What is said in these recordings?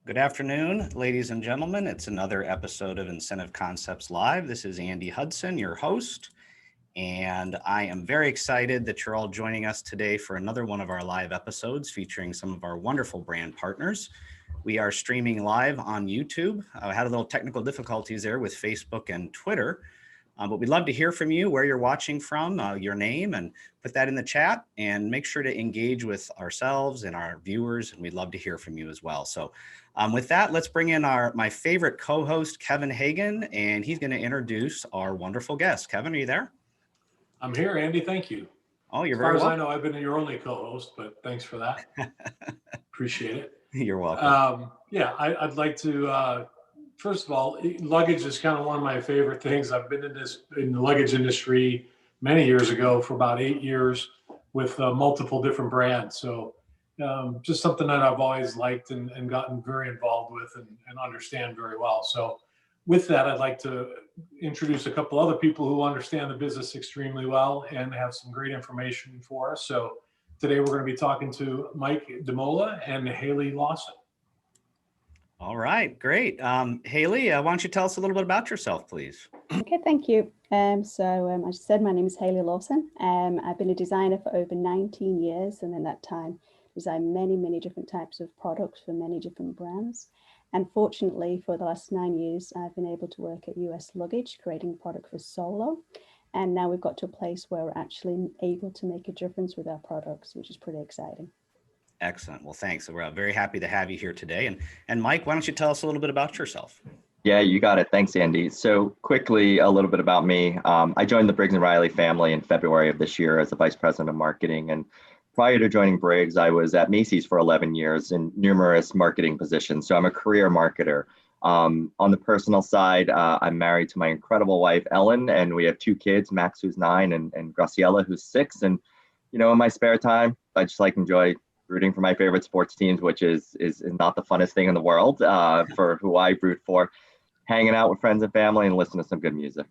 Good afternoon, ladies and gentlemen. It's another episode of Incentive Concepts Live. This is Andy Hudson, your host, and I am very excited that you're all joining us today for another one of our live episodes featuring some of our wonderful brand partners. We are streaming live on YouTube. I had a little technical difficulties there with Facebook and Twitter, but we'd love to hear from you, where you're watching from, your name, and put that in the chat, and make sure to engage with ourselves and our viewers, and we'd love to hear from you as well. So with that, let's bring in my favorite co-host, Kevin Hagan, and he's going to introduce our wonderful guest. Kevin, are you there? I'm here, Andy. Thank you. Oh, you're very welcome. As far as I know, I've been your only co-host, but thanks for that. Appreciate it. You're welcome. I'd like to, first of all, luggage is kind of one of my favorite things. I've been in the luggage industry many years ago for about 8 years with multiple different brands. So just something that I've always liked and gotten very involved with and understand very well. So with that, I'd like to introduce a couple other people who understand the business extremely well and have some great information for us. So today we're going to be talking to Mike DiMola and Hayley Lawson. All right, great. Hayley, why don't you tell us a little bit about yourself, please? Okay, thank you. As I said, my name is Hayley Lawson. I've been a designer for over 19 years, and in that time, designed many different types of products for many different brands. And fortunately, for the last 9 years, I've been able to work at US Luggage, creating product for Solo. And now we've got to a place where we're actually able to make a difference with our products, which is pretty exciting. Excellent. Well, thanks. We're very happy to have you here today. And Mike, why don't you tell us a little bit about yourself? Yeah, you got it. Thanks, Andy. So quickly, a little bit about me. I joined the Briggs Riley family in February of this year as the Vice President of Marketing. And prior to joining Briggs, I was at Macy's for 11 years in numerous marketing positions. So I'm a career marketer. On the personal side, I'm married to my incredible wife, Ellen, and we have 2 kids, Max, who's 9, and Graciela, who's 6. And, you know, in my spare time, I just enjoy rooting for my favorite sports teams, which is not the funnest thing in the world for who I root for. Hanging out with friends and family and listening to some good music.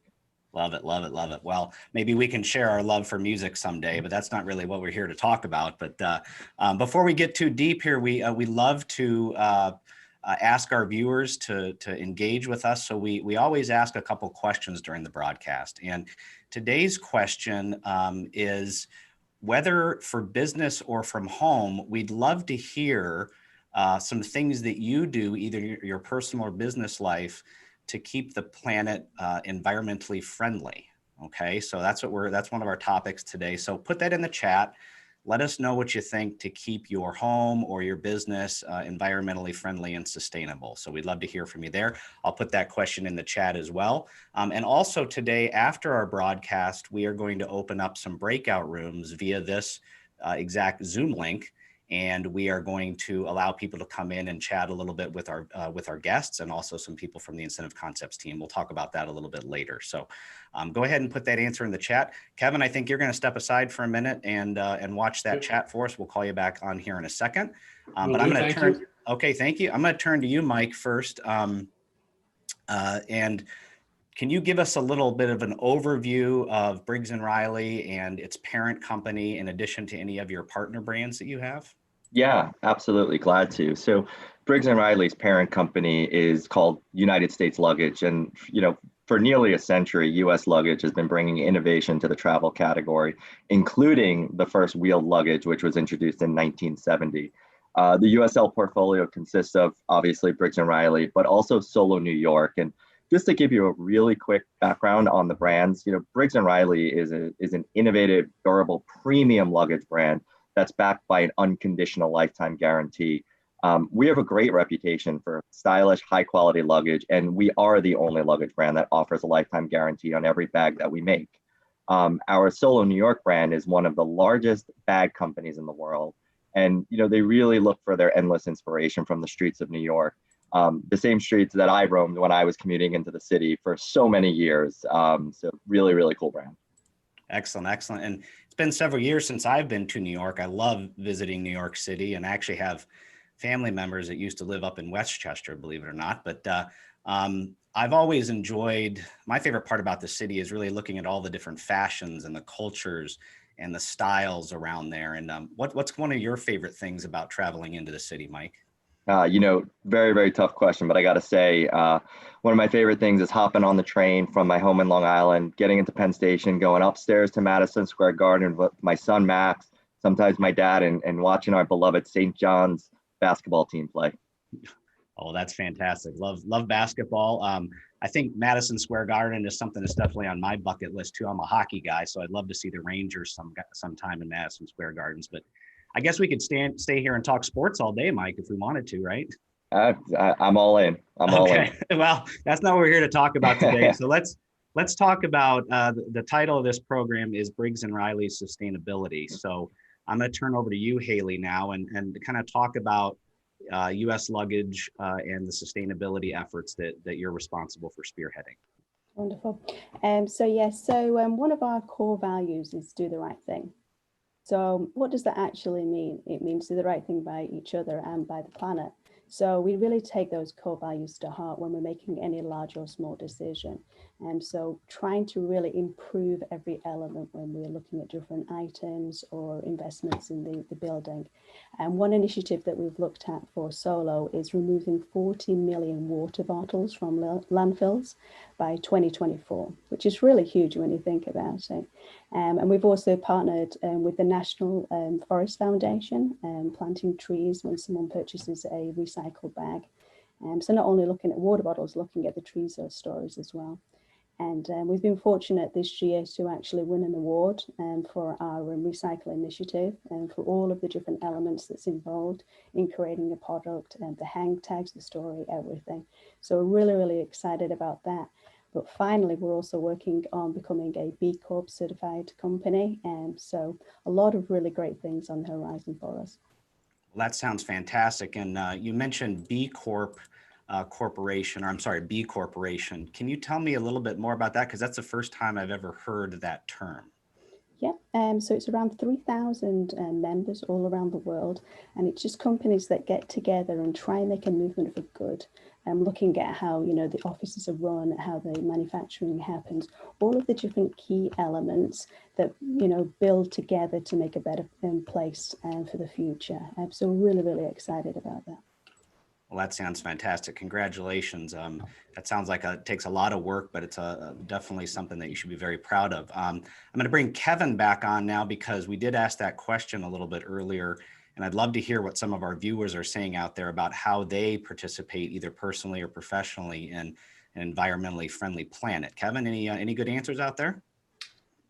Love it, love it, love it. Well, maybe we can share our love for music someday, but that's not really what we're here to talk about. But before we get too deep here, we love to ask our viewers to engage with us. So we always ask a couple questions during the broadcast. And today's question is, whether for business or from home, we'd love to hear some things that you do, either your personal or business life, to keep the planet environmentally friendly. Okay, so that's one of our topics today. So put that in the chat. Let us know what you think to keep your home or your business environmentally friendly and sustainable. So we'd love to hear from you there. I'll put that question in the chat as well. And also today, after our broadcast, we are going to open up some breakout rooms via this exact Zoom link. And we are going to allow people to come in and chat a little bit with our guests, and also some people from the Incentive Concepts team. We'll talk about that a little bit later. So go ahead and put that answer in the chat. Kevin, I think you're going to step aside for a minute and watch that chat for us. We'll call you back on here in a second. But I'm going to turn. Okay, thank you. I'm going to turn to you, Mike, first. And can you give us a little bit of an overview of Briggs Riley and its parent company, in addition to any of your partner brands that you have? Yeah, absolutely. Glad to. So Briggs & Riley's parent company is called United States Luggage. And, for nearly a century, U.S. Luggage has been bringing innovation to the travel category, including the first wheeled luggage, which was introduced in 1970. The USL portfolio consists of, obviously, Briggs & Riley, but also Solo New York. And just to give you a really quick background on the brands, Briggs & Riley is an innovative, durable, premium luggage brand that's backed by an unconditional lifetime guarantee. We have a great reputation for stylish, high-quality luggage, and we are the only luggage brand that offers a lifetime guarantee on every bag that we make. Our Solo New York brand is one of the largest bag companies in the world, and they really look for their endless inspiration from the streets of New York, the same streets that I roamed when I was commuting into the city for so many years. So really, really cool brand. Excellent, excellent. And it's been several years since I've been to New York. I love visiting New York City, and I actually have family members that used to live up in Westchester, believe it or not. But I've always enjoyed, my favorite part about the city is really looking at all the different fashions and the cultures and the styles around there. And what's one of your favorite things about traveling into the city, Mike? Very, very tough question, but I got to say, one of my favorite things is hopping on the train from my home in Long Island, getting into Penn Station, going upstairs to Madison Square Garden with my son, Max, sometimes my dad, and watching our beloved St. John's basketball team play. Oh, that's fantastic. Love basketball. I think Madison Square Garden is something that's definitely on my bucket list too. I'm a hockey guy, so I'd love to see the Rangers sometime in Madison Square Gardens, but I guess we could stay here and talk sports all day, Mike, if we wanted to, right? I'm all in. All in. Well, that's not what we're here to talk about today. So let's talk about the title of this program is Briggs & Riley's Sustainability. So I'm going to turn over to you, Hayley, now and kind of talk about U.S. Luggage and the sustainability efforts that you're responsible for spearheading. Wonderful. So one of our core values is do the right thing. So what does that actually mean? It means do the right thing by each other and by the planet. So we really take those core values to heart when we're making any large or small decision. And so trying to really improve every element when we're looking at different items or investments in the building. And one initiative that we've looked at for Solo is removing 40 million water bottles from landfills by 2024, which is really huge when you think about it. And we've also partnered with the National Forest Foundation, planting trees when someone purchases a recycled bag. So not only looking at water bottles, looking at the trees or stories as well. And we've been fortunate this year to actually win an award for our recycle initiative and for all of the different elements that's involved in creating a product and the hang tags, the story, everything. So we're really, really excited about that. But finally, we're also working on becoming a B Corp certified company. And so a lot of really great things on the horizon for us. Well, that sounds fantastic. And you mentioned B Corporation. Can you tell me a little bit more about that? Because that's the first time I've ever heard that term. Yeah, so it's around 3,000 members all around the world, and it's just companies that get together and try and make a movement for good. Looking at how the offices are run, how the manufacturing happens, all of the different key elements that build together to make a better place for the future. So we're really, really excited about that. Well, that sounds fantastic. Congratulations. That sounds like it takes a lot of work, but it's definitely something that you should be very proud of. I'm going to bring Kevin back on now because we did ask that question a little bit earlier. And I'd love to hear what some of our viewers are saying out there about how they participate either personally or professionally in an environmentally friendly planet. Kevin, any good answers out there?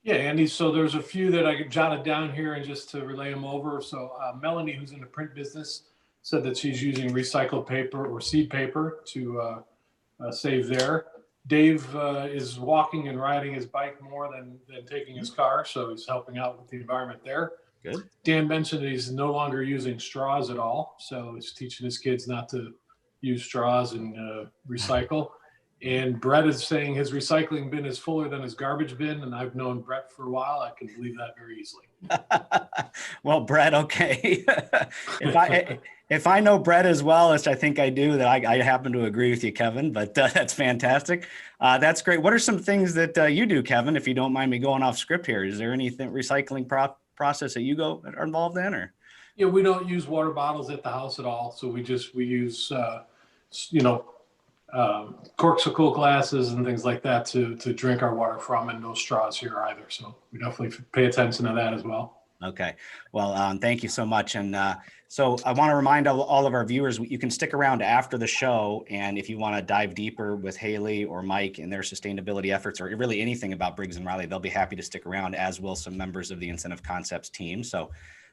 Yeah, Andy. So there's a few that I jotted down here and just to relay them over. So Melanie, who's in the print business, said that she's using recycled paper or seed paper to save there. Dave is walking and riding his bike more than taking his car, so he's helping out with the environment there. Good. Dan mentioned that he's no longer using straws at all, so he's teaching his kids not to use straws and recycle. And Brett is saying his recycling bin is fuller than his garbage bin, and I've known Brett for a while. I can believe that very easily. Well, Brett, okay. if I know Brett as well as I think I do, that I happen to agree with you, Kevin. But that's fantastic. That's great. What are some things that you do, Kevin? If you don't mind me going off script here, is there anything recycling process that you are involved in, or? Yeah, we don't use water bottles at the house at all. So we use corksicle glasses and things like that to drink our water from, and no straws here either. So we definitely pay attention to that as well. Okay. Well, thank you so much. And so I want to remind all of our viewers, you can stick around after the show. And if you want to dive deeper with Hayley or Mike in their sustainability efforts, or really anything about Briggs & Riley, they'll be happy to stick around, as will some members of the Incentive Concepts team. So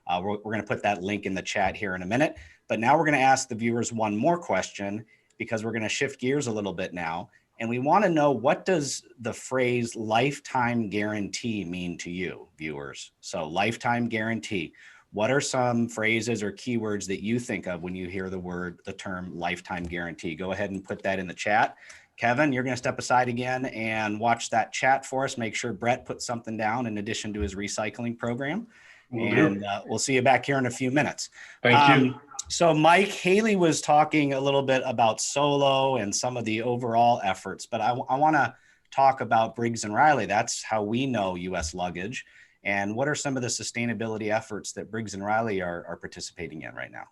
we're going to put that link in the chat here in a minute. But now we're going to ask the viewers one more question, because we're going to shift gears a little bit now. And we want to know, what does the phrase lifetime guarantee mean to you, viewers? So lifetime guarantee. What are some phrases or keywords that you think of when you hear the term lifetime guarantee? Go ahead and put that in the chat. Kevin, you're going to step aside again and watch that chat for us. Make sure Brett puts something down in addition to his recycling program. And we'll see you back here in a few minutes. Thank you. So Mike, Hayley was talking a little bit about Solo and some of the overall efforts, but I want to talk about Briggs & Riley. That's how we know US Luggage. And what are some of the sustainability efforts that Briggs & Riley are participating in right now?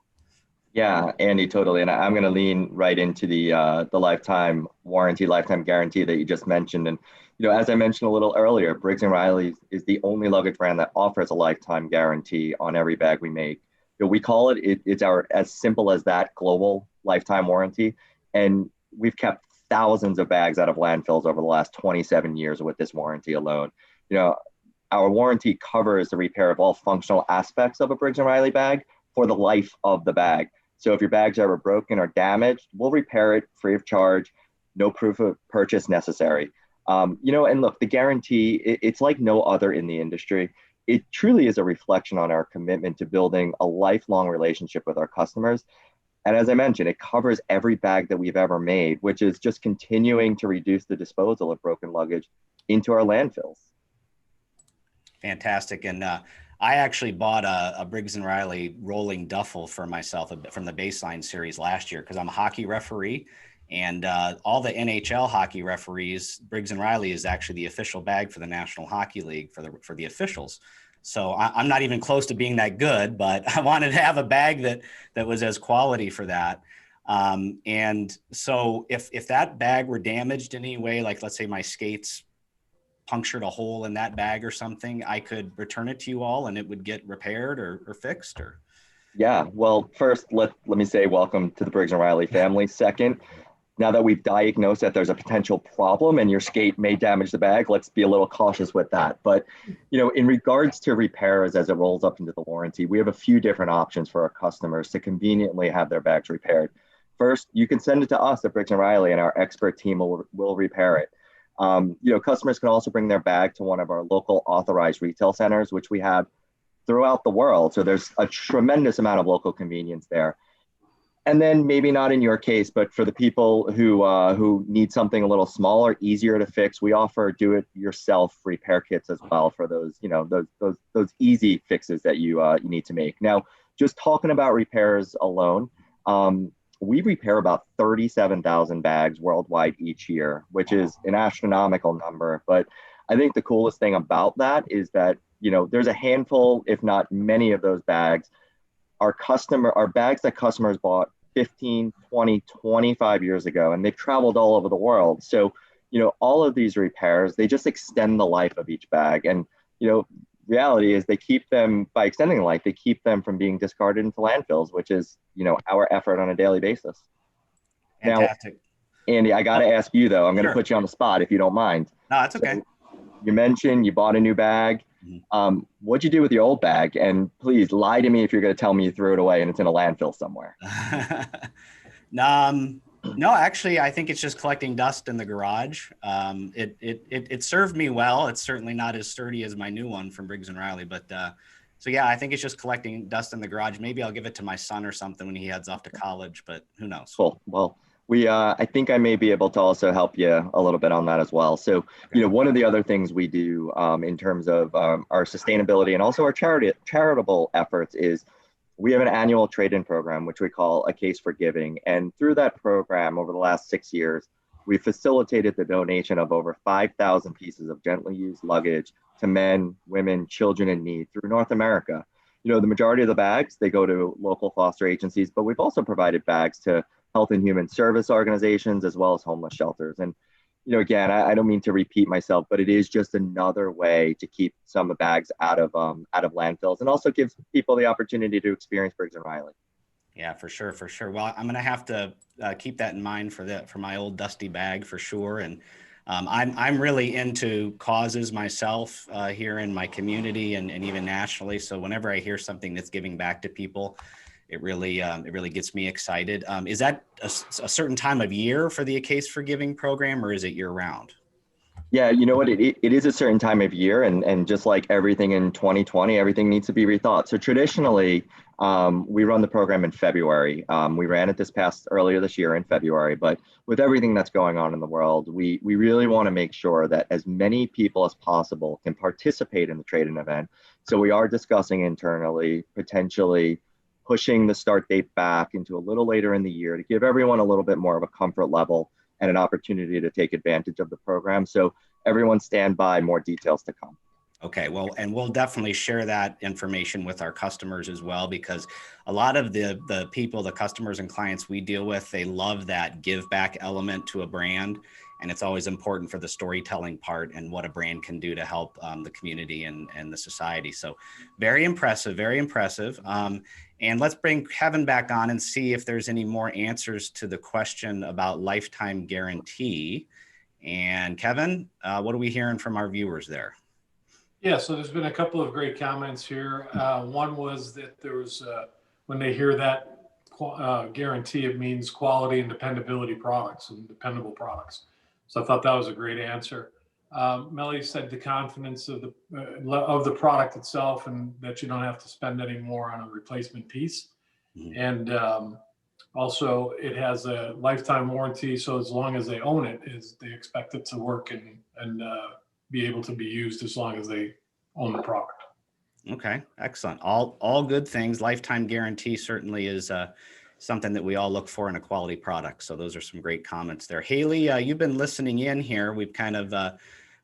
Yeah, Andy, totally. And I'm going to lean right into the lifetime warranty, lifetime guarantee that you just mentioned. And, as I mentioned a little earlier, Briggs & Riley is the only luggage brand that offers a lifetime guarantee on every bag we make. We call it's our, as simple as that, global lifetime warranty. And we've kept thousands of bags out of landfills over the last 27 years with this warranty alone. Our warranty covers the repair of all functional aspects of a Briggs & Riley bag for the life of the bag. So if your bag's ever broken or damaged, we'll repair it free of charge, no proof of purchase necessary. And look, the guarantee, it's like no other in the industry. It truly is a reflection on our commitment to building a lifelong relationship with our customers. And as I mentioned, it covers every bag that we've ever made, which is just continuing to reduce the disposal of broken luggage into our landfills. Fantastic. And I actually bought a Briggs & Riley rolling duffel for myself from the Baseline series last year, because I'm a hockey referee. And all the NHL hockey referees, Briggs & Riley is actually the official bag for the National Hockey League for the officials. So I'm not even close to being that good, but I wanted to have a bag that was as quality for that. And so if that bag were damaged in any way, like let's say my skates punctured a hole in that bag or something, I could return it to you all and it would get repaired or fixed, or? Yeah, well, first, let me say welcome to the Briggs & Riley family. Second, now that we've diagnosed that there's a potential problem and your skate may damage the bag, let's be a little cautious with that. But, in regards to repairs as it rolls up into the warranty, we have a few different options for our customers to conveniently have their bags repaired. First, you can send it to us at Briggs & Riley and our expert team will repair it. Customers can also bring their bag to one of our local authorized retail centers, which we have throughout the world. So there's a tremendous amount of local convenience there. And then maybe not in your case, but for the people who need something a little smaller, easier to fix, we offer do-it-yourself repair kits as well for those, those easy fixes that you need to make. Now, just talking about repairs alone, we repair about 37,000 bags worldwide each year, which is an astronomical number. But I think the coolest thing about that is that, there's a handful, if not many of those bags, are bags that customers bought 15, 20, 25 years ago, and they've traveled all over the world. So, all of these repairs, they just extend the life of each bag. And, reality is they keep them, by extending life, they keep them from being discarded into landfills, which is, our effort on a daily basis. Now, Fantastic. Andy, I got to ask you though, I'm going to Sure. put you on the spot if you don't mind. No, that's okay. So you mentioned you bought a new bag. What'd you do with your old bag? And please lie to me if you're going to tell me you threw it away and it's in a landfill somewhere. No, actually, I think it's just collecting dust in the garage. It served me well. It's certainly not as sturdy as my new one from Briggs Riley, but so yeah, I think it's just collecting dust in the garage. Maybe I'll give it to my son or something when he heads off to college, but who knows? Cool. Well, I think I may be able to also help you a little bit on that as well. So, one of the other things we do in terms of our sustainability and also our charitable efforts is we have an annual trade-in program, which we call A Case for Giving. And through that program, over the last 6 years, we facilitated the donation of over 5,000 pieces of gently used luggage to men, women, children in need through North America. The majority of the bags, they go to local foster agencies, but we've also provided bags to health and human service organizations, as well as homeless shelters. And, again, I don't mean to repeat myself, but it is just another way to keep some bags out of landfills, and also gives people the opportunity to experience Briggs & Riley. Yeah, for sure. Well, I'm going to have to keep that in mind for my old dusty bag for sure. And I'm really into causes myself here in my community and even nationally. So whenever I hear something that's giving back to people, it really gets me excited. Is that a certain time of year for the A Case for Giving program, or is it year round? Yeah, you know what? It is a certain time of year, and just like everything in 2020, everything needs to be rethought. So traditionally, we run the program in February. We ran it earlier this year in February, but with everything that's going on in the world, we really want to make sure that as many people as possible can participate in the trade-in event. So we are discussing internally, potentially pushing the start date back into a little later in the year to give everyone a little bit more of a comfort level and an opportunity to take advantage of the program. So everyone stand by, more details to come. Okay, well, and we'll definitely share that information with our customers as well, because a lot of the people, the customers and clients we deal with, they love that give back element to a brand. And it's always important for the storytelling part and what a brand can do to help the community and the society. So very impressive, very impressive. And let's bring Kevin back on and see if there's any more answers to the question about lifetime guarantee. And Kevin, what are we hearing from our viewers there? Yeah, so there's been a couple of great comments here. One was that there was, when they hear that guarantee, it means quality and dependability products and dependable products. So I thought that was a great answer. Melly said the confidence of the product itself, and that you don't have to spend any more on a replacement piece. Mm-hmm. And also it has a lifetime warranty. So as long as they own it, they expect it to work and be able to be used as long as they own the product. Okay, excellent. All good things. Lifetime guarantee certainly is something that we all look for in a quality product. So those are some great comments there. Hayley, you've been listening in here. We've kind of,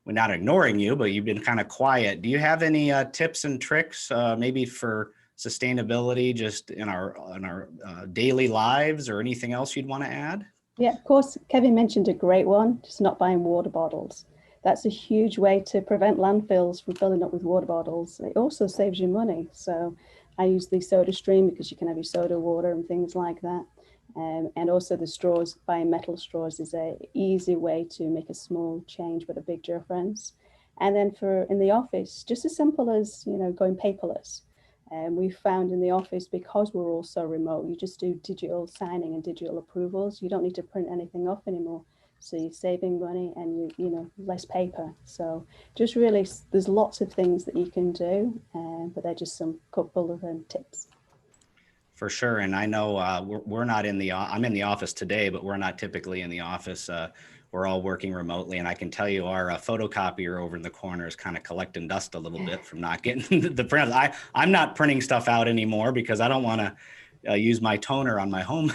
we're not ignoring you, but you've been kind of quiet. Do you have any tips and tricks maybe for sustainability just in our daily lives, or anything else you'd want to add? Yeah, of course. Kevin mentioned a great one, just not buying water bottles. That's a huge way to prevent landfills from filling up with water bottles. It also saves you money. So I use the Soda Stream because you can have your soda water and things like that. And also the straws, buying metal straws is an easy way to make a small change with a big difference. And then in the office, just as simple as, going paperless. We've found in the office, because we're all so remote, you just do digital signing and digital approvals. You don't need to print anything off anymore. So you're saving money and you less paper. So just really, there's lots of things that you can do, but they're just some couple of tips. For sure. And I know we're not I'm in the office today, but we're not typically in the office. We're all working remotely. And I can tell you our photocopier over in the corner is kind of collecting dust a little bit from not getting the print. I'm not printing stuff out anymore because I don't want to use my toner on my home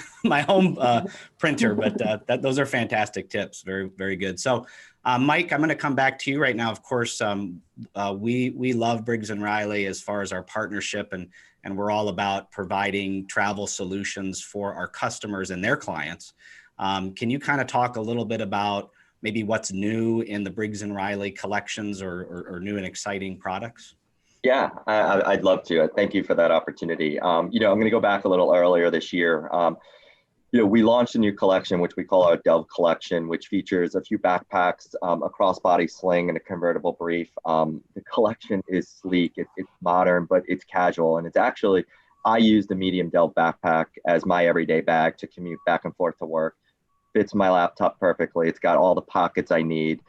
printer, but those are fantastic tips. Very, very good. So Mike, I'm going to come back to you right now. Of course, we love Briggs & Riley as far as our partnership, and we're all about providing travel solutions for our customers and their clients. Can you kind of talk a little bit about maybe what's new in the Briggs & Riley collections or new and exciting products? Yeah, I'd love to. Thank you for that opportunity. I'm going to go back a little earlier this year. We launched a new collection, which we call our Delve collection, which features a few backpacks, a crossbody sling, and a convertible brief. The collection is sleek, it's modern, but it's casual. And it's actually, I use the medium Delve backpack as my everyday bag to commute back and forth to work. Fits my laptop perfectly. It's got all the pockets I need.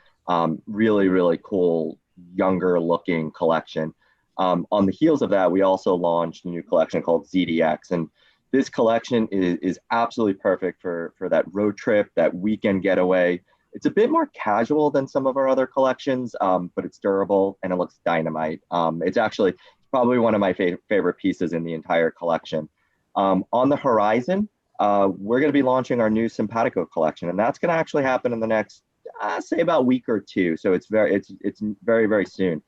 Really, really cool, younger looking collection. On the heels of that, we also launched a new collection called ZDX. And this collection is absolutely perfect for that road trip, that weekend getaway. It's a bit more casual than some of our other collections, but it's durable and it looks dynamite. It's actually probably one of my favorite pieces in the entire collection. On the horizon, we're going to be launching our new Simpatico collection, and that's going to actually happen in the next, say, about week or two. So it's very, very soon.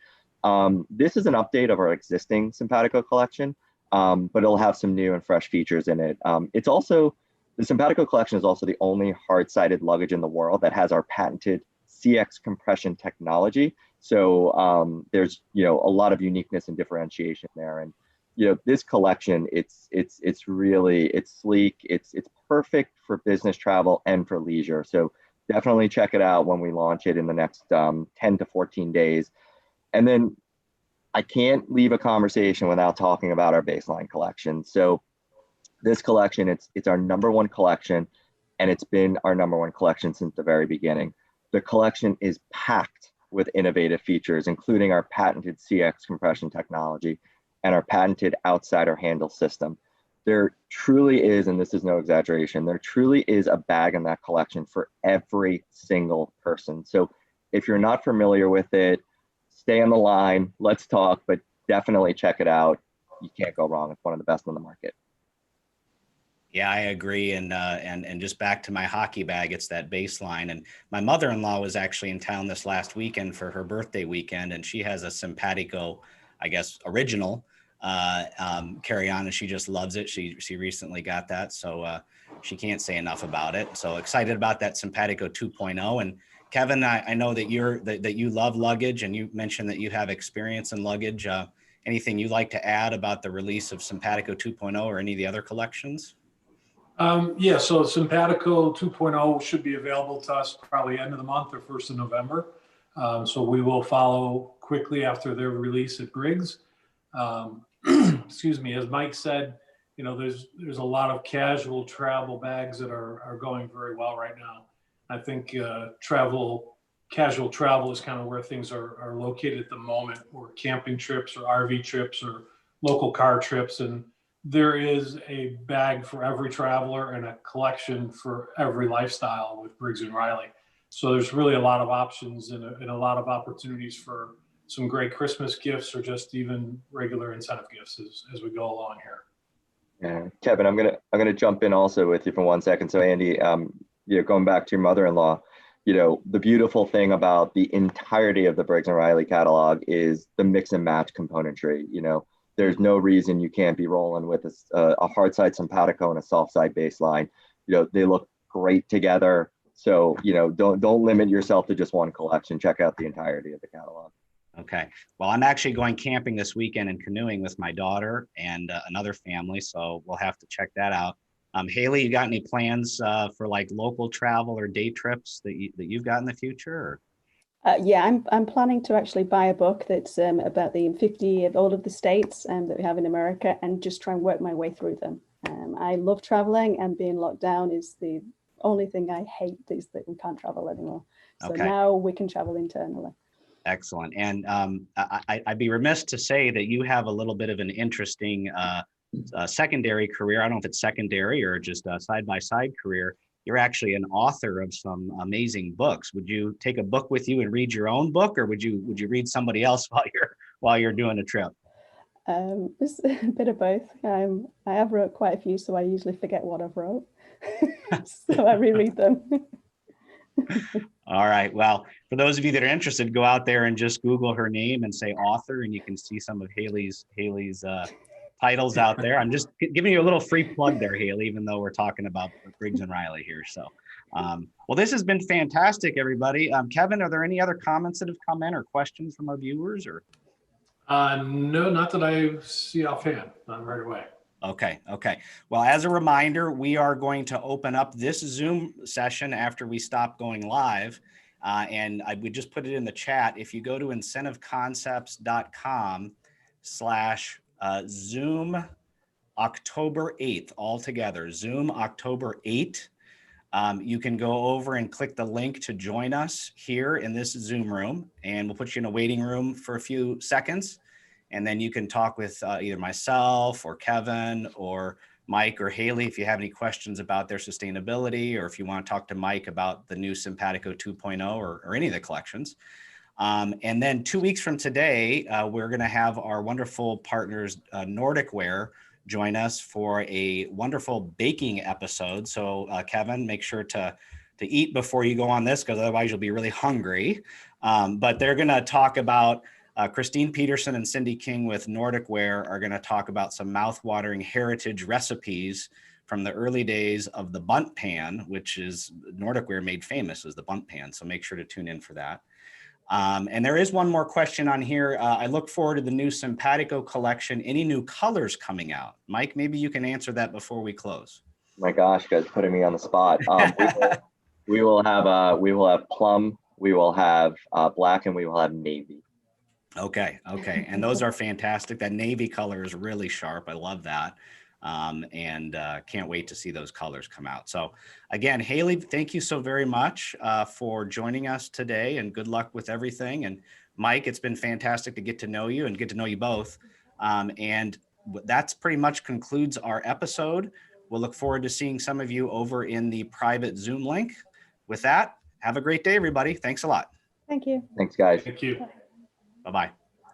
This is an update of our existing Simpatico collection, but it'll have some new and fresh features in it. It's also, the Simpatico collection is also the only hard-sided luggage in the world that has our patented CX compression technology. So there's, a lot of uniqueness and differentiation there. And, this collection, it's sleek, it's perfect for business travel and for leisure. So definitely check it out when we launch it in the next 10 to 14 days. And then I can't leave a conversation without talking about our baseline collection. So this collection, it's our #1 collection, and it's been our #1 collection since the very beginning. The collection is packed with innovative features, including our patented CX compression technology and our patented outsider handle system. There truly is, and this is no exaggeration, there truly is a bag in that collection for every single person. So if you're not familiar with it, stay on the line, let's talk, but definitely check it out. You can't go wrong. It's one of the best on the market. Yeah, I agree. And just back to my hockey bag, it's that baseline. And my mother-in-law was actually in town this last weekend for her birthday weekend, and she has a Simpatico, I guess, original carry-on, and she just loves it. She recently got that, so she can't say enough about it. So excited about that Simpatico 2.0. And Kevin, I know that you love luggage, and you mentioned that you have experience in luggage. Anything you'd like to add about the release of Simpatico 2.0 or any of the other collections? Yeah, so Simpatico 2.0 should be available to us probably end of the month or 1st of November. So we will follow quickly after their release at Briggs. Excuse me, as Mike said, there's a lot of casual travel bags that are going very well right now. I think casual travel is kind of where things are located at the moment, or camping trips or RV trips or local car trips. And there is a bag for every traveler and a collection for every lifestyle with Briggs & Riley. So there's really a lot of options and a lot of opportunities for some great Christmas gifts or just even regular incentive gifts as we go along here. Yeah, Kevin, I'm gonna jump in also with you for 1 second. So Andy, going back to your mother-in-law, the beautiful thing about the entirety of the Briggs & Riley catalog is the mix and match componentry. There's no reason you can't be rolling with a hard side Simpatico and a soft side baseline. They look great together. So, don't limit yourself to just one collection. Check out the entirety of the catalog. Okay. Well, I'm actually going camping this weekend and canoeing with my daughter and another family, so we'll have to check that out. Hayley, you got any plans for like local travel or day trips that you've got in the future? Or? Yeah, I'm planning to actually buy a book that's about the 50 of all of the states that we have in America, and just try and work my way through them. I love traveling, and being locked down is the only thing I hate, is that we can't travel anymore. So Okay. Now we can travel internally. Excellent. And I'd be remiss to say that you have a little bit of an interesting secondary career. I don't know if it's secondary or just a side-by-side career. You're actually an author of some amazing books. Would you take a book with you and read your own book, or would you read somebody else while you're doing a trip? It's a bit of both. I have wrote quite a few, so I usually forget what I've wrote. So I reread them. All right. Well, for those of you that are interested, go out there and just Google her name and say author, and you can see some of Hayley's titles out there. I'm just giving you a little free plug there, Hayley, even though we're talking about Briggs & Riley here. So, well, this has been fantastic, everybody. Kevin, are there any other comments that have come in or questions from our viewers? Or No, not that I see offhand, not right away. Okay. Well, as a reminder, we are going to open up this Zoom session after we stop going live. We just put it in the chat. If you go to incentiveconcepts.com/Zoom October 8th, all together, Zoom October 8th, you can go over and click the link to join us here in this Zoom room, and we'll put you in a waiting room for a few seconds. And then you can talk with either myself or Kevin or Mike or Hayley if you have any questions about their sustainability, or if you want to talk to Mike about the new Simpatico 2.0 or any of the collections. And then 2 weeks from today, we're going to have our wonderful partners, Nordic Ware, join us for a wonderful baking episode. So Kevin, make sure to eat before you go on this, because otherwise you'll be really hungry. But they're going to talk about Christine Peterson and Cindy King with Nordic Ware are going to talk about some mouth-watering heritage recipes from the early days of the bunt pan, which is Nordic Ware made famous as the bunt pan. So make sure to tune in for that. And there is one more question on here. I look forward to the new Simpatico collection. Any new colors coming out? Mike, maybe you can answer that before we close. My gosh, guys, putting me on the spot. We will have plum, we will have black, and we will have navy. Okay. And those are fantastic. That navy color is really sharp. I love that. Can't wait to see those colors come out. So again, Hayley, thank you so very much for joining us today, and good luck with everything. And Mike, it's been fantastic to get to know you and get to know you both. And that's pretty much concludes our episode. We'll look forward to seeing some of you over in the private Zoom link. With that, have a great day, everybody. Thanks a lot. Thank you. Thanks, guys. Thank you. Bye-bye.